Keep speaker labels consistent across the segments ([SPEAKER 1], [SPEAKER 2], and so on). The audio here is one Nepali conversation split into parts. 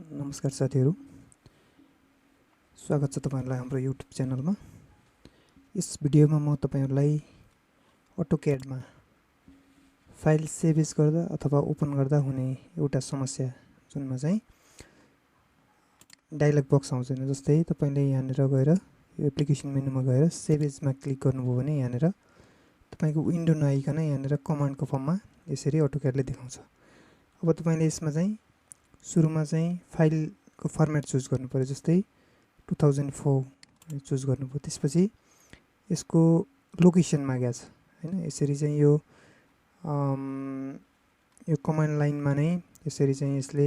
[SPEAKER 1] नमस्कार साथीहरु, स्वागत छ तपाईहरुलाई हाम्रो YouTube च्यानलमा। यस भिडियोमा म तपाईहरुलाई AutoCAD मा फाइल सेभ एज गर्दा अथवा ओपन गर्दा हुने एउटा समस्या जुनमा चाहिँ डायलग बक्स आउँदैन। जस्तै तपाईले यहाँनेर गएर यो एप्लिकेसन मेनुमा गएर सेभ एज मा क्लिक गर्नुभयो भने यहाँनेर तपाईको विन्डो नआइकन यहाँनेर कमान्डको फर्ममा यसरी AutoCAD ले देखाउँछ। अब तपाईले यसमा चाहिँ सुरुमा चाहिँ फाइलको फर्मेट चुज गर्नु पर्यो। जस्तै 2004 चुज गर्नुभयो। त्यसपछि यसको लोकेसन मागेको छ हैन। यसरी चाहिँ यो कमान्ड लाइनमा नै यसरी चाहिँ यसले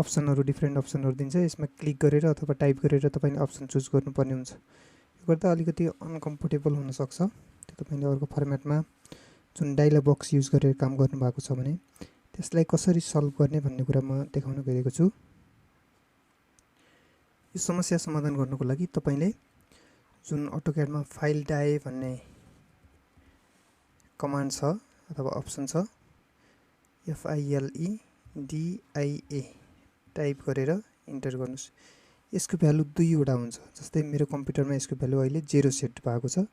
[SPEAKER 1] अप्सनहरु डिफरेन्ट अप्सनहरु दिन्छ। यसमा क्लिक गरेर अथवा टाइप गरेर तपाईले अप्सन चुज गर्नुपर्ने हुन्छ। यो गर्दा अलिकति अनकम्फर्टेबल हुन सक्छ। त्यो तपाईले अर्को फर्मेटमा जुन डायलग बक्स युज गरेर काम गर्नु भएको छ भने त्यसलाई कसरी सल्भ गर्ने भन्ने कुरा म देखाउन गएको छु। यो समस्या समाधान गर्नको लागि तपाईले जुन AutoCAD मा फाइल डाए भन्ने कमान्ड छ अथवा अप्सन छ, FILEDIA टाइप गरेर इन्टर गर्नुस्। यसको भ्यालु 2 वटा हुन्छ। जस्तै मेरो कम्प्युटरमा यसको भ्यालु अहिले 0 सेट भएको छ।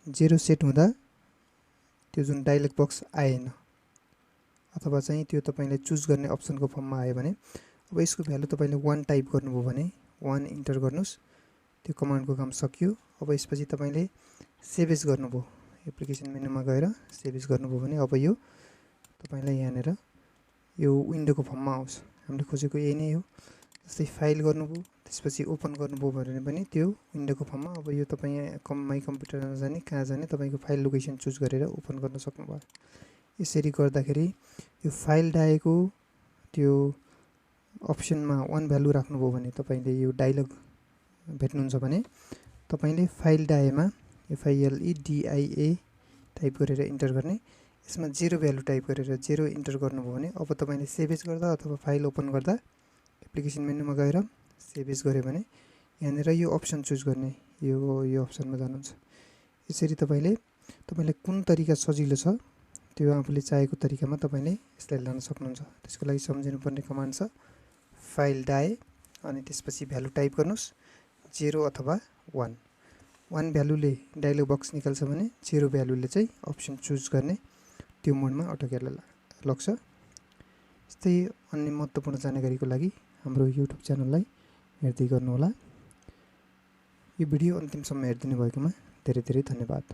[SPEAKER 1] 0 सेट हुँदा त्यो जुन डायलग बक्स आएन अथवा चाहिँ त्यो तपाईले चुज गर्ने अप्सनको फर्ममा आयो भने अब यसको भ्यालु तपाईले 1 टाइप गर्नुभयो भने 1 इन्टर गर्नुस्। त्यो कमान्डको काम सकियो। अब यसपछि तपाईले सेभ एज गर्नुभयो। एप्लिकेसन मेनुमा गएर सेभ एज गर्नुभयो भने अब यो तपाईलाई यहाँनेर यो विन्डोको फर्ममा आउँछ। हामीले खोजेको यही नै हो। जस्तै फाइल गर्नुभयो, त्यसपछि ओपन गर्नुभयो भने पनि त्यो विन्डोको फर्ममा अब यो तपाई माइ कम्प्युटरमा जाने कहाँ जाने तपाईको फाइल लोकेसन चुज गरेर ओपन गर्न सक्नुभयो। यसरी गर्दाखेरि यो फाइल डाएको त्यो अप्सनमा 1 भ्यालु राख्नुभयो भने तपाईले यो डायलग भेट्नुहुन्छ भने तपाईले फाइल डाएमा FILEDIA टाइप गरेर इन्टर गर्ने। यसमा 0 भ्यालु टाइप गरेर 0 इन्टर गर्नुभयो भने अब तपाईले सेभ एज गर्दा अथवा फाइल ओपन गर्दा एप्लिकेसन मेनुमा गएर सेभ एज गर्यो भने यहाँनेर यो अप्सन चुज गर्ने यो अप्सनमा जानुहुन्छ। यसरी तपाईले कुन तरिका सजिलो छ त्यो आफूले चाहेको तरिकामा तपाईले यसलाई लान सक्नुहुन्छ। त्यसको लागि सम्झिनु पर्ने कमान्ड छ फाइल डाए अनि त्यसपछि भ्यालु टाइप गर्नुस् 0 अथवा 1। 1 भ्यालुले डायलग बक्स निकाल्छ भने 0 भ्यालुले चाहिँ अप्सन चुज गर्ने त्यो मोडमा AutoCAD ले लग्छ। यस्तै अन्य महत्त्वपूर्ण जानकारीको लागि हाम्रो YouTube च्यानललाई हेर्दै गर्नु होला। यो भिडियो अन्तिमसम्म हेर्दिनु भएकोमा धेरै धेरै धन्यवाद।